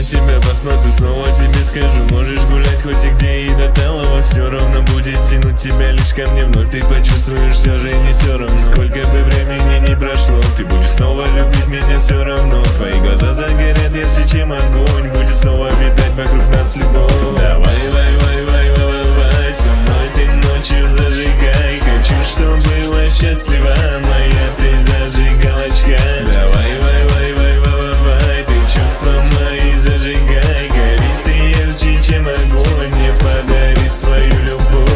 тебя посмотрю, снова тебе скажу. Можешь гулять хоть и где и до талого, все равно будет тянуть тебя лишь ко мне вновь. Ты почувствуешь, все же не все равно. Сколько бы времени не прошло, ты будешь снова любить меня все равно. Твои глаза загорят ярче, чем огонь, будет снова витать вокруг нас любовь. Давай, со мной ты ночью зажигай. Хочу, чтоб было счастливо, моя ты зажигалочка. Давай, ты чувства мои зажигай. Горит ты ярче, чем огонь, мне подари свою любовь.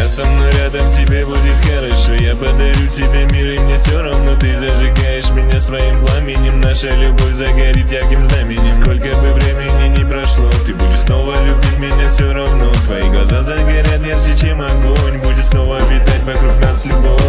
Со мной рядом тебе будет хорошо, я подарю тебе мир, и мне все равно. Ты зажигаешь меня своим пламенем, наша любовь загорит ярким знаменем. Сколько бы времени не прошло, ты будешь снова любить меня все равно. Твои глаза загорят ярче, чем огонь, будет снова витать вокруг нас любовь.